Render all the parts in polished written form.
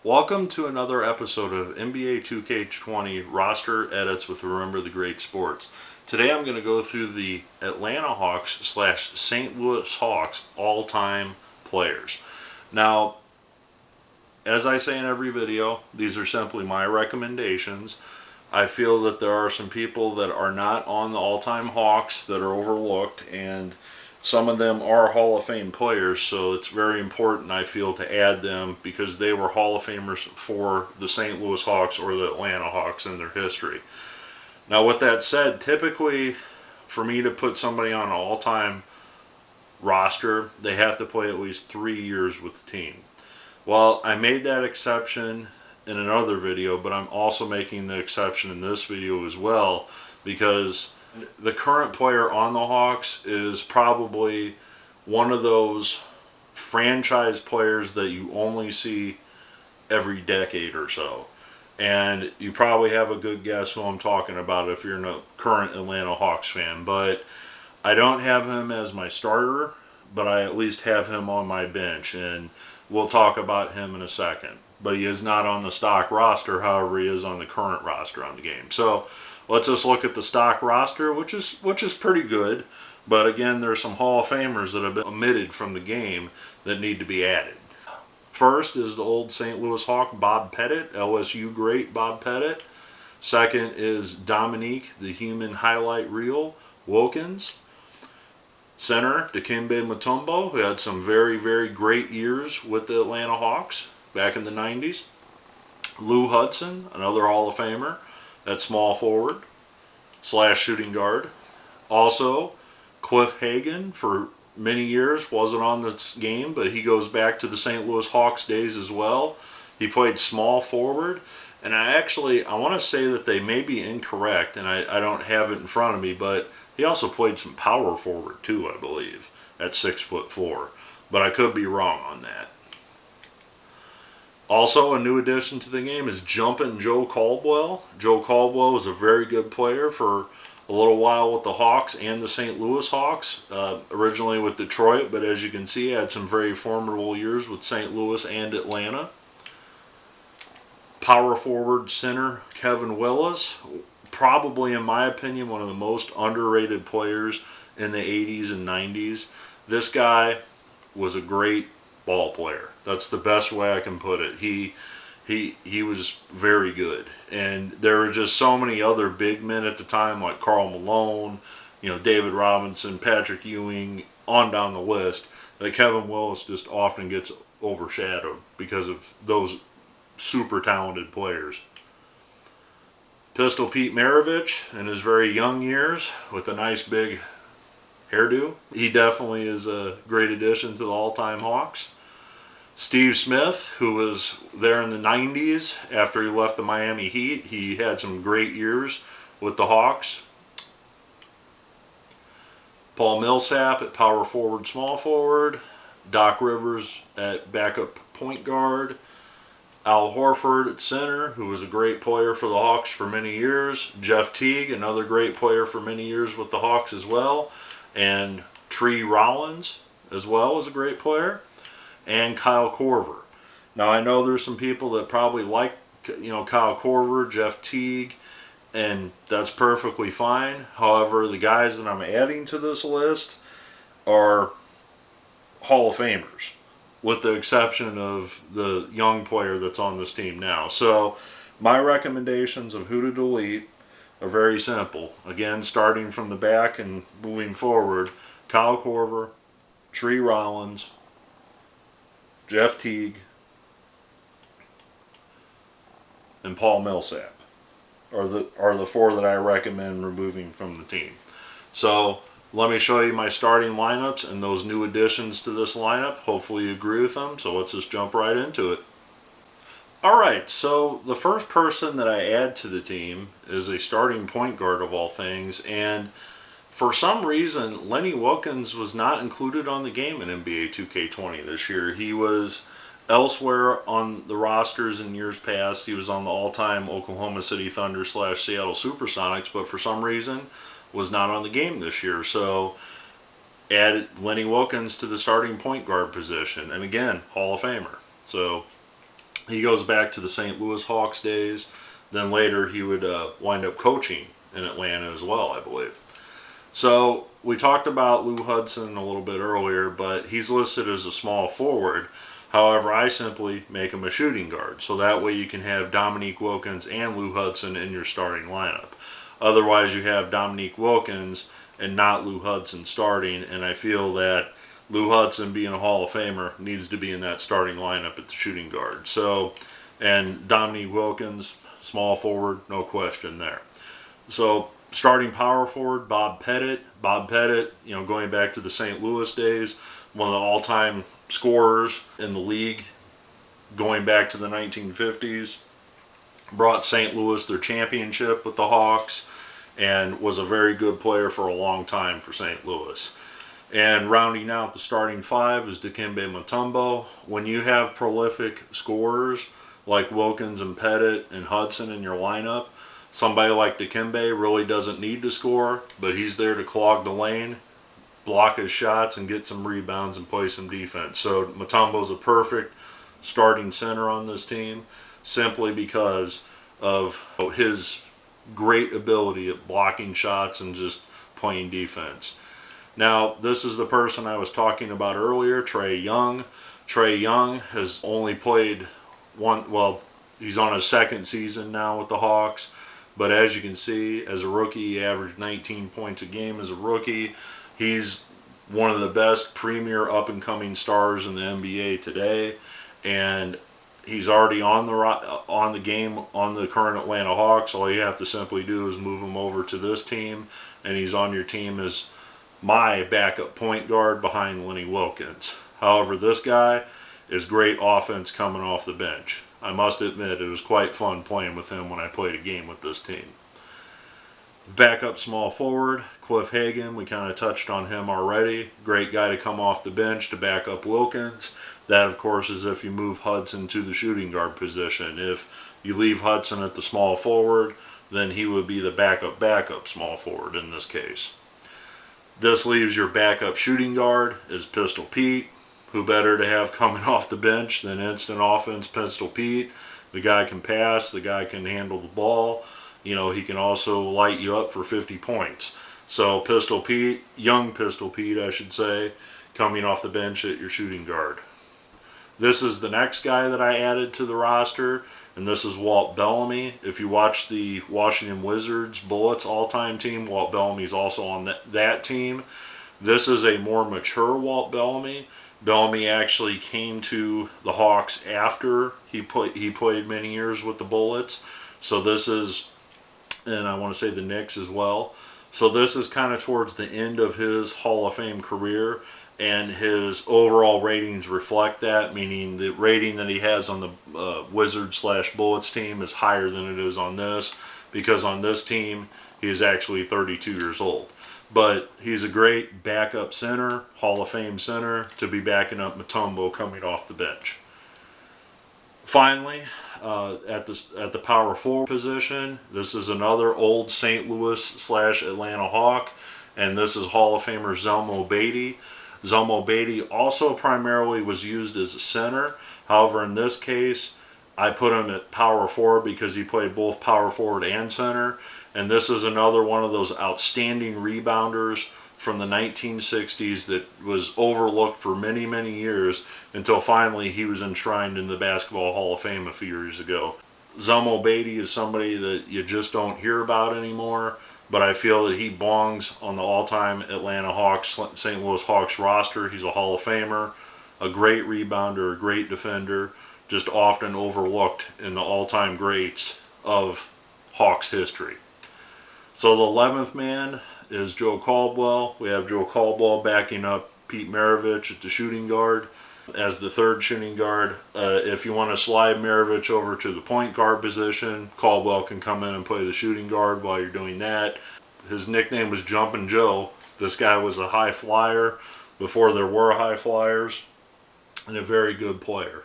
Welcome to another episode of NBA 2K20 roster edits with Remember the Great Sports. Today I'm going to go through the Atlanta Hawks / St. Louis Hawks all-time players. Now, as I say in every video, these are simply my recommendations. I feel that there are some people that are not on the all-time Hawks that are overlooked, and some of them are Hall of Fame players, so it's very important, I feel, to add them because they were Hall of Famers for the St. Louis Hawks or the Atlanta Hawks in their history. Now, with that said, typically, for me to put somebody on an all-time roster, they have to play at least 3 years with the team. Well, I made that exception in another video, but I'm also making the exception in this video as well because the current player on the Hawks is probably one of those franchise players that you only see every decade or so. And you probably have a good guess who I'm talking about if you're a current Atlanta Hawks fan. But I don't have him as my starter, but I at least have him on my bench. And we'll talk about him in a second. But he is not on the stock roster, however he is on the current roster on the game. So let's just look at the stock roster, which is pretty good. But again, there's some Hall of Famers that have been omitted from the game that need to be added. First is the old St. Louis Hawk, Bob Pettit, LSU great Bob Pettit. Second is Dominique, the human highlight reel, Wilkins. Center, Dikembe Mutombo, who had some very, very great years with the Atlanta Hawks back in the 90s. Lou Hudson, another Hall of Famer, at small forward / shooting guard. Also, Cliff Hagan for many years wasn't on this game, but he goes back to the St. Louis Hawks days as well. He played small forward, and I want to say that they may be incorrect, and I don't have it in front of me, but he also played some power forward too, I believe, at 6'4", but I could be wrong on that. Also, a new addition to the game is jumping Joe Caldwell. Joe Caldwell was a very good player for a little while with the Hawks and the St. Louis Hawks, originally with Detroit, but as you can see, had some very formidable years with St. Louis and Atlanta. Power forward center, Kevin Willis, probably, in my opinion, one of the most underrated players in the 80s and 90s. This guy was a great ball player. That's the best way I can put it. He was very good. And there were just so many other big men at the time, like Karl Malone, David Robinson, Patrick Ewing, on down the list, that Kevin Willis just often gets overshadowed because of those super talented players. Pistol Pete Maravich in his very young years with a nice big hairdo. He definitely is a great addition to the all-time Hawks. Steve Smith, who was there in the 90s after he left the Miami Heat. He had some great years with the Hawks. Paul Millsap at power forward, small forward. Doc Rivers at backup point guard. Al Horford at center, who was a great player for the Hawks for many years. Jeff Teague, another great player for many years with the Hawks as well. And Rollins as well as a great player. And Kyle Korver. Now, I know there's some people that probably like, Kyle Korver, Jeff Teague, and that's perfectly fine. However, the guys that I'm adding to this list are Hall of Famers, with the exception of the young player that's on this team now. So, my recommendations of who to delete are very simple. Again, starting from the back and moving forward, Kyle Korver, Rollins, Jeff Teague, and Paul Millsap are the four that I recommend removing from the team. So let me show you my starting lineups and those new additions to this lineup. Hopefully you agree with them, so let's just jump right into it. Alright, so the first person that I add to the team is a starting point guard of all things, and for some reason, Lenny Wilkens was not included on the game in NBA 2K20 this year. He was elsewhere on the rosters in years past. He was on the all-time Oklahoma City Thunder / Seattle Supersonics, but for some reason was not on the game this year. So added Lenny Wilkens to the starting point guard position. And again, Hall of Famer. So He goes back to the St. Louis Hawks days. Then later he would wind up coaching in Atlanta as well, I believe. So we talked about Lou Hudson a little bit earlier, but he's listed as a small forward. However, I simply make him a shooting guard. So that way you can have Dominique Wilkins and Lou Hudson in your starting lineup. Otherwise, you have Dominique Wilkins and not Lou Hudson starting, and I feel that Lou Hudson, being a Hall of Famer, needs to be in that starting lineup at the shooting guard. So, and Dominique Wilkins, small forward, no question there. So, starting power forward, Bob Pettit. Bob Pettit, going back to the St. Louis days, one of the all-time scorers in the league, going back to the 1950s. Brought St. Louis their championship with the Hawks, and was a very good player for a long time for St. Louis. And rounding out the starting five is Dikembe Mutombo. When you have prolific scorers like Wilkins and Pettit and Hudson in your lineup, somebody like Dikembe really doesn't need to score, but he's there to clog the lane, block his shots, and get some rebounds and play some defense. So Mutombo's a perfect starting center on this team, simply because of his great ability at blocking shots and just playing defense. Now, this is the person I was talking about earlier, Trae Young. Trae Young has only played he's on his second season now with the Hawks. But as you can see, as a rookie, he averaged 19 points a game as a rookie. He's one of the best premier up-and-coming stars in the NBA today. And he's already on the game on the current Atlanta Hawks. All you have to simply do is move him over to this team, and he's on your team as my backup point guard behind Lenny Wilkens. However, this guy is great offense coming off the bench. I must admit, it was quite fun playing with him when I played a game with this team. Backup small forward, Cliff Hagan, we kind of touched on him already. Great guy to come off the bench to back up Wilkins. That, of course, is if you move Hudson to the shooting guard position. If you leave Hudson at the small forward, then he would be the backup small forward in this case. This leaves your backup shooting guard is Pistol Pete. Who better to have coming off the bench than instant offense Pistol Pete? The guy can pass, the guy can handle the ball. He can also light you up for 50 points. So Pistol Pete, young Pistol Pete, I should say, coming off the bench at your shooting guard. This is the next guy that I added to the roster, and this is Walt Bellamy. If you watch the Washington Wizards Bullets all-time team, Walt Bellamy's also on that team. This is a more mature Walt Bellamy. Bellamy actually came to the Hawks after he played many years with the Bullets. So this is, and I want to say the Knicks as well. So this is kind of towards the end of his Hall of Fame career, and his overall ratings reflect that, meaning the rating that he has on the Wizards/Bullets team is higher than it is on this, because on this team he is actually 32 years old. But he's a great backup center, Hall of Fame center, to be backing up Mutombo coming off the bench. Finally, at the power forward position, this is another old St. Louis/Atlanta Hawk, and this is Hall of Famer Zelmo Beaty. Zelmo Beaty also primarily was used as a center. However, in this case, I put him at power forward because he played both power forward and center. And this is another one of those outstanding rebounders from the 1960s that was overlooked for many, many years until finally he was enshrined in the Basketball Hall of Fame a few years ago. Zelmo Beaty is somebody that you just don't hear about anymore, but I feel that he belongs on the all-time Atlanta Hawks, St. Louis Hawks roster. He's a Hall of Famer, a great rebounder, a great defender, just often overlooked in the all-time greats of Hawks history. So the 11th man is Joe Caldwell. We have Joe Caldwell backing up Pete Maravich at the shooting guard as the third shooting guard. If you want to slide Maravich over to the point guard position, Caldwell can come in and play the shooting guard while you're doing that. His nickname was Jumpin' Joe. This guy was a high flyer before there were high flyers, and a very good player.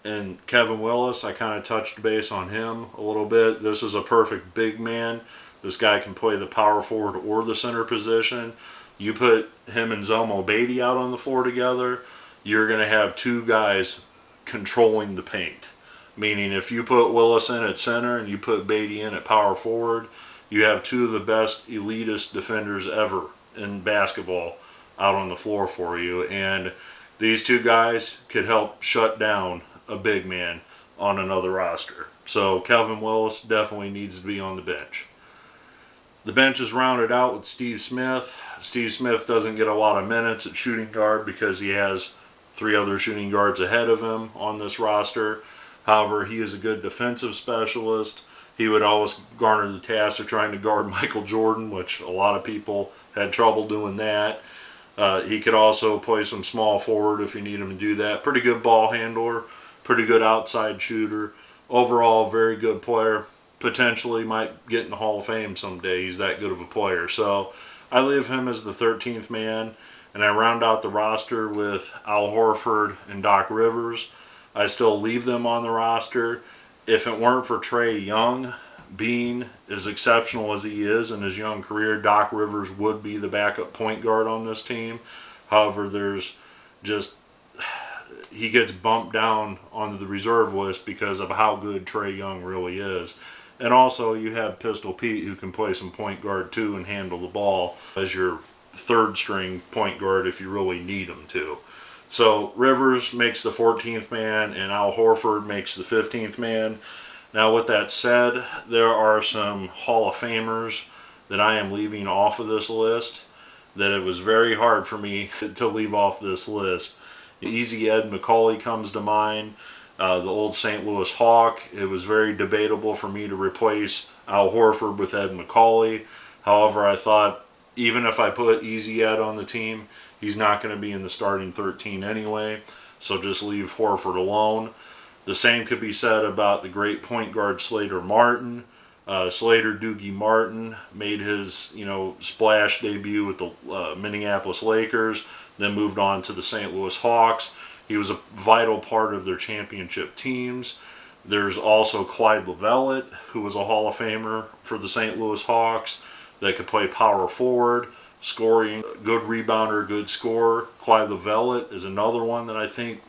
And Kevin Willis, I kind of touched base on him a little bit. This is a perfect big man. This guy can play the power forward or the center position. You put him and Zelmo Beaty out on the floor together, you're going to have two guys controlling the paint. Meaning if you put Willis in at center and you put Beaty in at power forward, you have two of the best elitist defenders ever in basketball out on the floor for you. And these two guys could help shut down a big man on another roster. So Kevin Willis definitely needs to be on the bench. The bench is rounded out with Steve Smith. Steve Smith doesn't get a lot of minutes at shooting guard because he has 3 other shooting guards ahead of him on this roster. However, he is a good defensive specialist. He would always garner the task of trying to guard Michael Jordan, which a lot of people had trouble doing that. He could also play some small forward if you need him to do that. Pretty good ball handler, pretty good outside shooter. Overall, very good player. Potentially might get in the Hall of Fame someday. He's that good of a player. So I leave him as the 13th man, and I round out the roster with Al Horford and Doc Rivers. I still leave them on the roster. If it weren't for Trae Young being as exceptional as he is in his young career, Doc Rivers would be the backup point guard on this team. However, he gets bumped down onto the reserve list because of how good Trae Young really is. And also you have Pistol Pete, who can play some point guard too and handle the ball as your third string point guard if you really need him to. So Rivers makes the 14th man and Al Horford makes the 15th man. Now with that said, there are some Hall of Famers that I am leaving off of this list that it was very hard for me to leave off this list. Easy Ed McCauley comes to mind. The old St. Louis Hawk. It was very debatable for me to replace Al Horford with Ed McCauley. However, I thought even if I put Easy Ed on the team, he's not going to be in the starting 13 anyway, so just leave Horford alone. The same could be said about the great point guard Slater Martin. Slater Doogie Martin made his splash debut with the Minneapolis Lakers, then moved on to the St. Louis Hawks. He was a vital part of their championship teams. There's also Clyde Lovellette, who was a Hall of Famer for the St. Louis Hawks, that could play power forward, scoring, good rebounder, good scorer. Clyde Lovellette is another one that I think.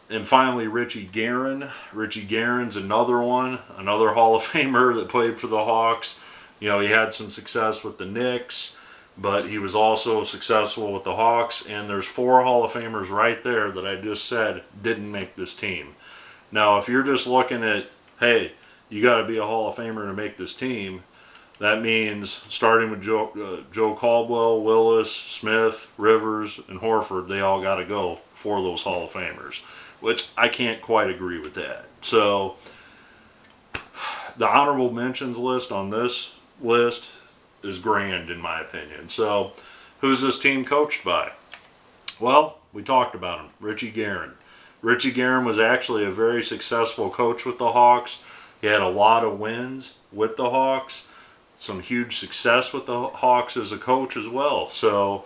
And finally, Richie Guerin. Richie Guerin's another one, another Hall of Famer that played for the Hawks. He had some success with the Knicks, but he was also successful with the Hawks, and there's 4 Hall of Famers right there that I just said didn't make this team. Now, if you're just looking at, hey, you got to be a Hall of Famer to make this team, that means starting with Joe Caldwell, Willis, Smith, Rivers, and Horford, they all got to go for those Hall of Famers, which I can't quite agree with that. So the honorable mentions list on this list is grand in my opinion. So who's this team coached by? Well, we talked about him, Richie Guerin. Richie Guerin was actually a very successful coach with the Hawks. He had a lot of wins with the Hawks, some huge success with the Hawks as a coach as well. So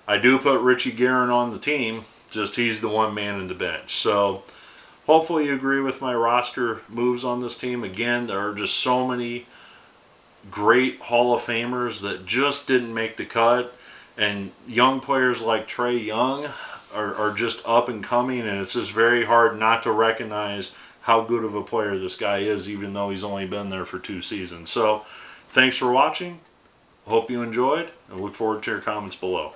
I do put Richie Guerin on the team, just he's the one man in the bench. So hopefully you agree with my roster moves on this team. Again, there are just so many great Hall of Famers that just didn't make the cut, and young players like Trae Young are just up and coming, and it's just very hard not to recognize how good of a player this guy is, even though he's only been there for 2 seasons. So thanks for watching. Hope you enjoyed, and look forward to your comments below.